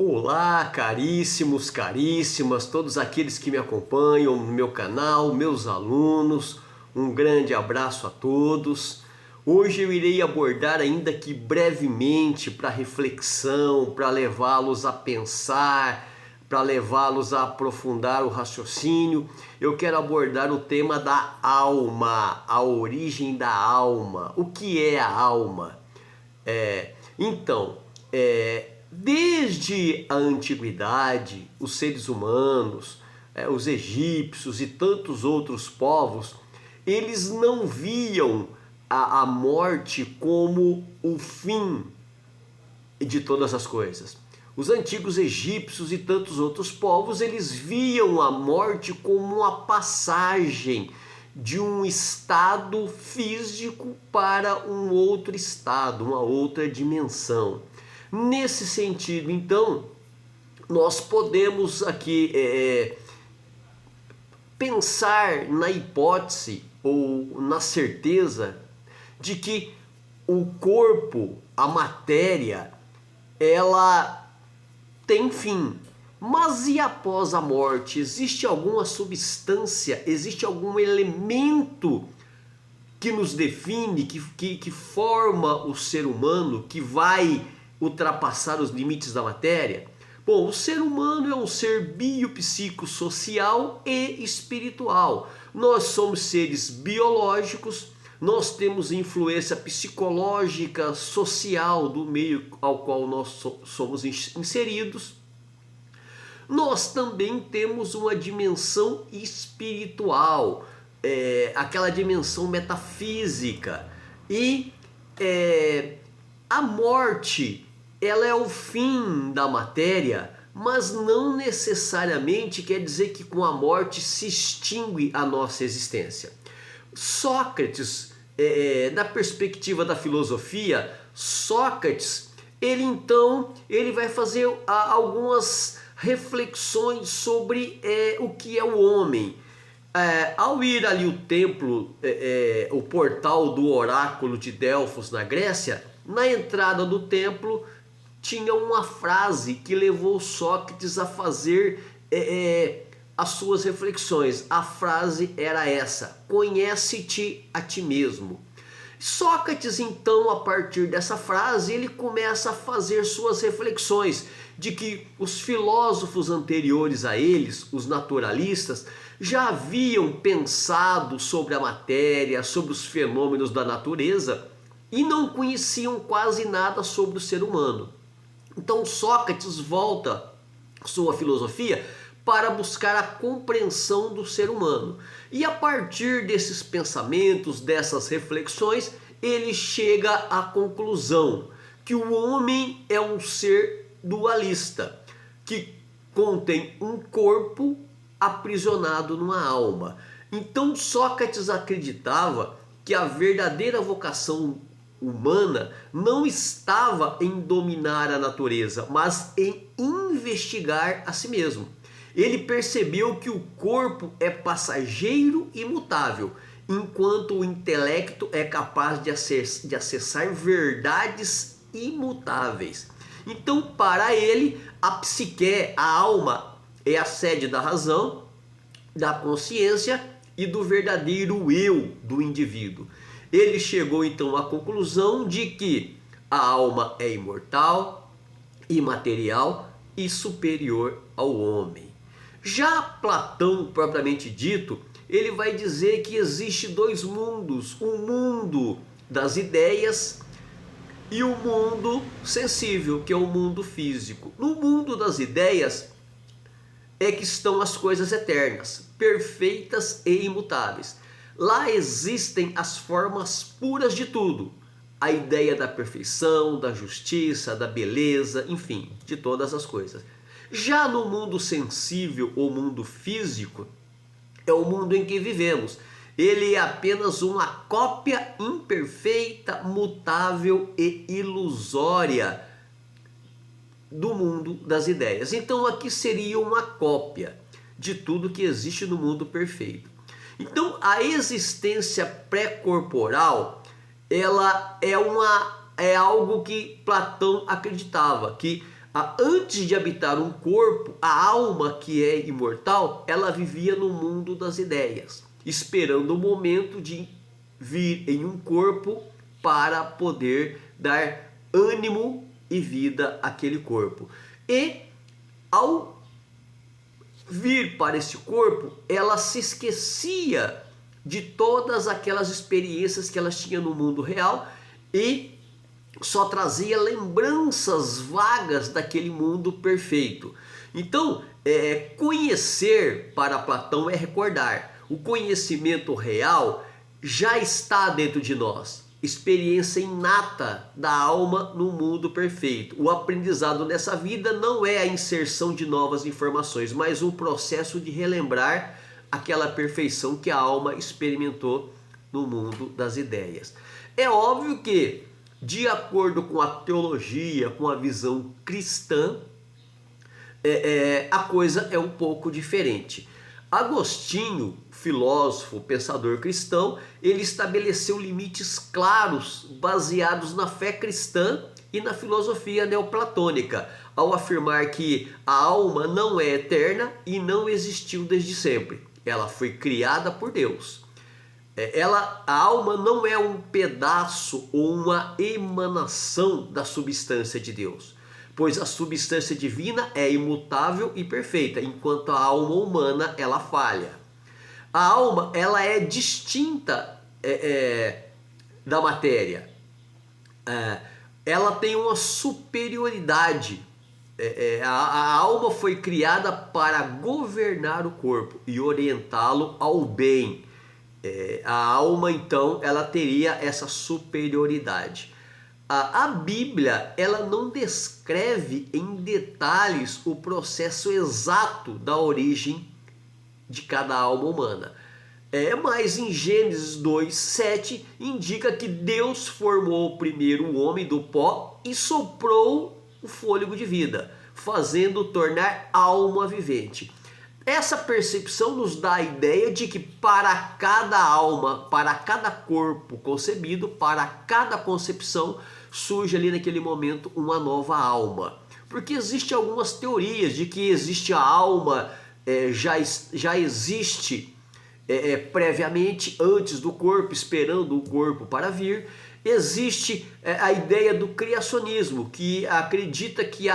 Olá, caríssimos, caríssimas, todos aqueles que me acompanham no meu canal, meus alunos, um grande abraço a todos. Hoje eu irei abordar ainda que brevemente para reflexão, para levá-los a pensar, para levá-los a aprofundar o raciocínio. Eu quero abordar o tema da alma, a origem da alma. O que é a alma? Então, desde a antiguidade, os seres humanos, os egípcios e tantos outros povos, eles não viam a morte como o fim de todas as coisas. Os antigos egípcios e tantos outros povos, eles viam a morte como uma passagem de um estado físico para um outro estado, uma outra dimensão. Nesse sentido, então, nós podemos aqui pensar na hipótese ou na certeza de que o corpo, a matéria, ela tem fim. Mas e após a morte? Existe alguma substância, existe algum elemento que nos define, que forma o ser humano, que vai ultrapassar os limites da matéria? Bom, o ser humano é um ser biopsicossocial e espiritual. Nós somos seres biológicos, nós temos influência psicológica, social do meio ao qual nós somos inseridos. Nós também temos uma dimensão espiritual, aquela dimensão metafísica. E a morte, ela é o fim da matéria, mas não necessariamente quer dizer que com a morte se extingue a nossa existência. Sócrates, na perspectiva da filosofia, Sócrates, ele vai fazer algumas reflexões sobre o que é o homem. Ao ir ali o templo, o portal do oráculo de Delfos na Grécia, na entrada do templo tinha uma frase que levou Sócrates a fazer as suas reflexões. A frase era essa: conhece-te a ti mesmo. Sócrates, então, a partir dessa frase, ele começa a fazer suas reflexões de que os filósofos anteriores a eles, os naturalistas, já haviam pensado sobre a matéria, sobre os fenômenos da natureza e não conheciam quase nada sobre o ser humano. Então Sócrates volta sua filosofia para buscar a compreensão do ser humano. E a partir desses pensamentos, dessas reflexões, ele chega à conclusão que o homem é um ser dualista, que contém um corpo aprisionado numa alma. Então Sócrates acreditava que a verdadeira vocação humana não estava em dominar a natureza, mas em investigar a si mesmo. Ele percebeu que o corpo é passageiro e mutável, enquanto o intelecto é capaz de acessar verdades imutáveis. Então, para ele, a psique, a alma, é a sede da razão, da consciência e do verdadeiro eu do indivíduo. Ele chegou então à conclusão de que a alma é imortal, imaterial e superior ao homem. Já Platão, propriamente dito, ele vai dizer que existe dois mundos: o mundo das ideias e o mundo sensível, que é o mundo físico. No mundo das ideias é que estão as coisas eternas, perfeitas e imutáveis. Lá existem as formas puras de tudo. A ideia da perfeição, da justiça, da beleza, enfim, de todas as coisas. Já no mundo sensível ou mundo físico, é o mundo em que vivemos. Ele é apenas uma cópia imperfeita, mutável e ilusória do mundo das ideias. Então aqui seria uma cópia de tudo que existe no mundo perfeito. Então a existência pré-corporal, ela é algo que Platão acreditava, que Antes de habitar um corpo, a alma que é imortal, ela vivia no mundo das ideias, esperando o momento de vir em um corpo para poder dar ânimo e vida àquele corpo. E ao vir para esse corpo, ela se esquecia de todas aquelas experiências que elas tinham no mundo real e só trazia lembranças vagas daquele mundo perfeito. Então, conhecer para Platão é recordar. O conhecimento real já está dentro de nós. Experiência inata da alma no mundo perfeito. O aprendizado nessa vida não é a inserção de novas informações, mas um processo de relembrar aquela perfeição que a alma experimentou no mundo das ideias. É óbvio que, de acordo com a teologia, com a visão cristã, a coisa é um pouco diferente. Agostinho, filósofo, pensador cristão, ele estabeleceu limites claros baseados na fé cristã e na filosofia neoplatônica, ao afirmar que a alma não é eterna e não existiu desde sempre. Ela foi criada por Deus. A alma não é um pedaço ou uma emanação da substância de Deus, pois a substância divina é imutável e perfeita, enquanto a alma humana ela falha. A alma ela é distinta da matéria. Ela tem uma superioridade. A alma foi criada para governar o corpo e orientá-lo ao bem. A alma, então, ela teria essa superioridade. A Bíblia, ela não descreve em detalhes o processo exato da origem de cada alma humana. Mas em Gênesis 2:7 indica que Deus formou primeiro o homem do pó e soprou o fôlego de vida, fazendo-o tornar alma vivente. Essa percepção nos dá a ideia de que para cada alma, para cada corpo concebido, para cada concepção, surge ali naquele momento uma nova alma. Porque existem algumas teorias de que existe a alma, já existe previamente, antes do corpo, esperando o corpo para vir. Existe a ideia do criacionismo, que acredita que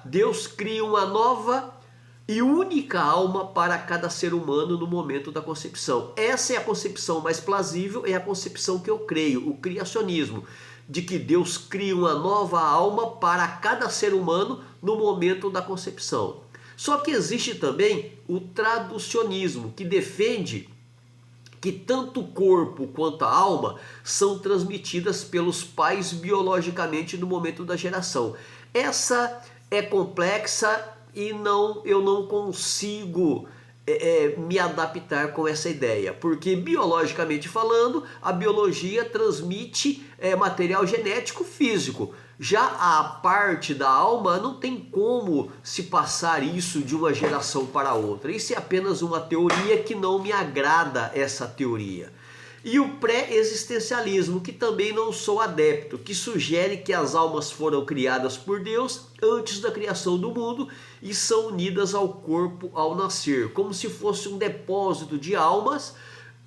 Deus cria uma nova e única alma para cada ser humano no momento da concepção. Essa é a concepção mais plausível, é a concepção que eu creio, o criacionismo, de que Deus cria uma nova alma para cada ser humano no momento da concepção. Só que existe também o traducionismo, que defende que tanto o corpo quanto a alma são transmitidas pelos pais biologicamente no momento da geração. Essa é complexa e eu não consigo me adaptar com essa ideia, porque biologicamente falando, a biologia transmite material genético físico. Já a parte da alma não tem como se passar isso de uma geração para outra. Isso é apenas uma teoria que não me agrada, essa teoria. E o pré-existencialismo, que também não sou adepto, que sugere que as almas foram criadas por Deus antes da criação do mundo e são unidas ao corpo ao nascer, como se fosse um depósito de almas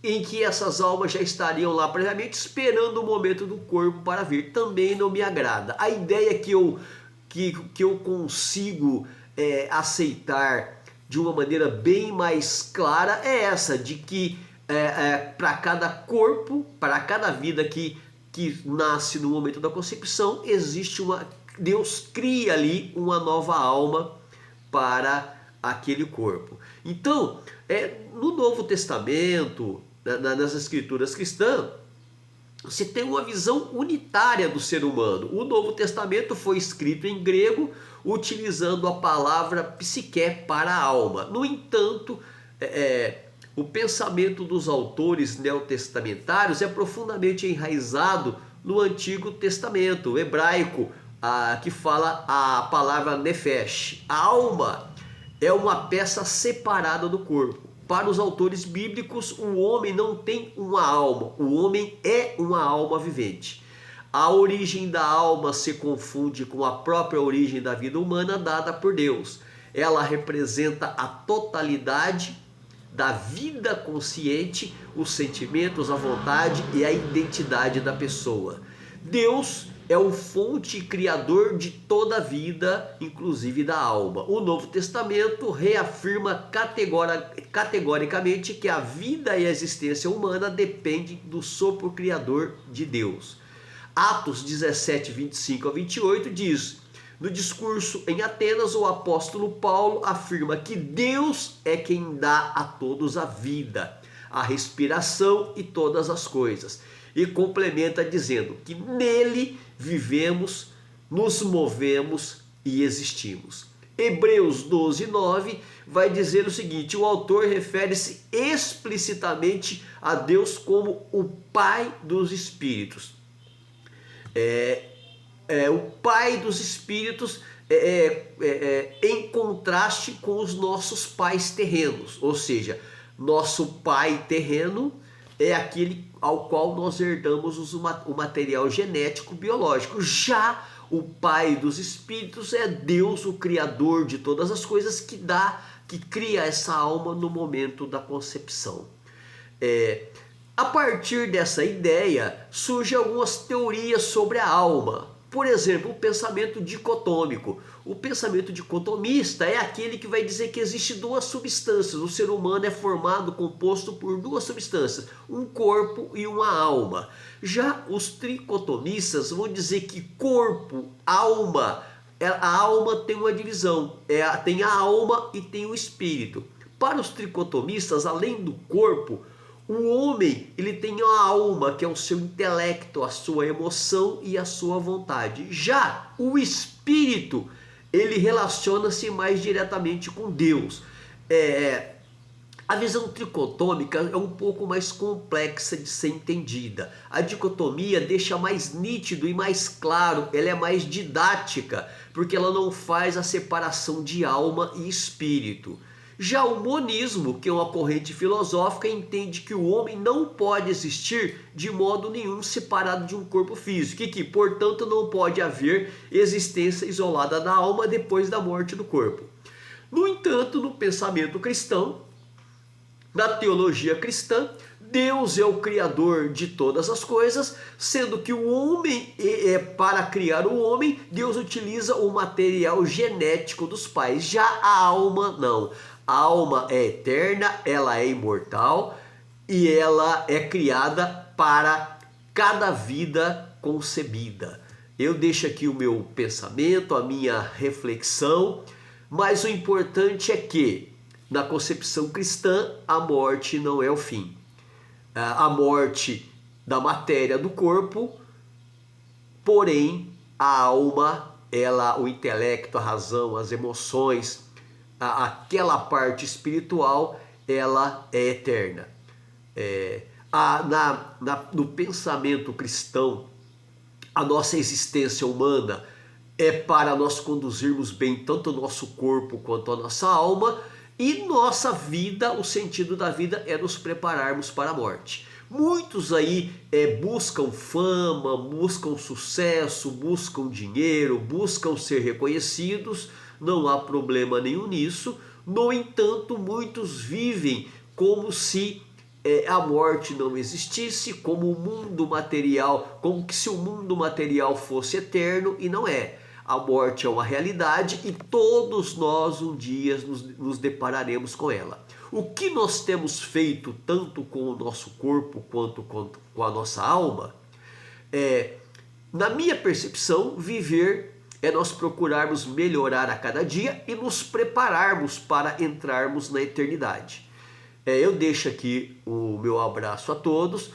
em que essas almas já estariam lá previamente esperando o momento do corpo para vir. Também não me agrada. A ideia que eu consigo aceitar de uma maneira bem mais clara é essa, de que para cada corpo, para cada vida que nasce no momento da concepção, existe Deus cria ali uma nova alma para aquele corpo. Então, no Novo Testamento, nas escrituras cristãs, se tem uma visão unitária do ser humano. O Novo Testamento foi escrito em grego, utilizando a palavra psique para a alma. No entanto, o pensamento dos autores neotestamentários é profundamente enraizado no Antigo Testamento hebraico, que fala a palavra nefesh. A alma é uma peça separada do corpo. Para os autores bíblicos, o homem não tem uma alma, o homem é uma alma vivente. A origem da alma se confunde com a própria origem da vida humana dada por Deus. Ela representa a totalidade da vida consciente, os sentimentos, a vontade e a identidade da pessoa. Deus é o fonte criador de toda a vida, inclusive da alma. O Novo Testamento reafirma categoricamente que a vida e a existência humana dependem do sopro criador de Deus. Atos 17, 25 a 28 diz: no discurso em Atenas, o apóstolo Paulo afirma que Deus é quem dá a todos a vida, a respiração e todas as coisas. E complementa dizendo que nele vivemos, nos movemos e existimos. Hebreus 12, 9 vai dizer o seguinte: o autor refere-se explicitamente a Deus como o Pai dos Espíritos. O Pai dos Espíritos em contraste com os nossos pais terrenos, ou seja, nosso pai terreno é aquele ao qual nós herdamos o material genético biológico. Já o Pai dos Espíritos é Deus, o Criador de todas as coisas, que cria essa alma no momento da concepção. A partir dessa ideia, surgem algumas teorias sobre a alma. Por exemplo, o pensamento dicotômico. O pensamento dicotomista é aquele que vai dizer que existe duas substâncias. O ser humano é composto por duas substâncias, um corpo e uma alma. Já os tricotomistas vão dizer que corpo, alma, a alma tem uma divisão, tem a alma e tem o espírito. Para os tricotomistas, além do corpo, o homem, ele tem a alma, que é o seu intelecto, a sua emoção e a sua vontade. Já o espírito, ele relaciona-se mais diretamente com Deus. A visão tricotômica é um pouco mais complexa de ser entendida. A dicotomia deixa mais nítido e mais claro, ela é mais didática, porque ela não faz a separação de alma e espírito. Já o monismo, que é uma corrente filosófica, entende que o homem não pode existir de modo nenhum separado de um corpo físico e que, portanto, não pode haver existência isolada da alma depois da morte do corpo. No entanto, no pensamento cristão, na teologia cristã, Deus é o criador de todas as coisas, sendo que o homem, para criar o homem, Deus utiliza o material genético dos pais. Já a alma, não. A alma é eterna, ela é imortal e ela é criada para cada vida concebida. Eu deixo aqui o meu pensamento, a minha reflexão, mas o importante é que, na concepção cristã, a morte não é o fim. A morte da matéria do corpo, porém a alma, o intelecto, a razão, as emoções, aquela parte espiritual, ela é eterna. No pensamento cristão, a nossa existência humana é para nós conduzirmos bem tanto o nosso corpo quanto a nossa alma, e nossa vida, o sentido da vida é nos prepararmos para a morte. Muitos aí buscam fama, buscam sucesso, buscam dinheiro, buscam ser reconhecidos, não há problema nenhum nisso. No entanto, muitos vivem como se a morte não existisse, como que se o mundo material fosse eterno, e não é. A morte é uma realidade e todos nós um dia nos depararemos com ela. O que nós temos feito tanto com o nosso corpo quanto com a nossa alma, na minha percepção, viver é nós procurarmos melhorar a cada dia e nos prepararmos para entrarmos na eternidade. Eu deixo aqui o meu abraço a todos,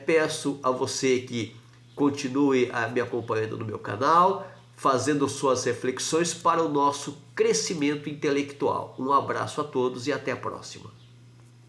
peço a você que continue me acompanhando no meu canal, fazendo suas reflexões para o nosso crescimento intelectual. Um abraço a todos e até a próxima.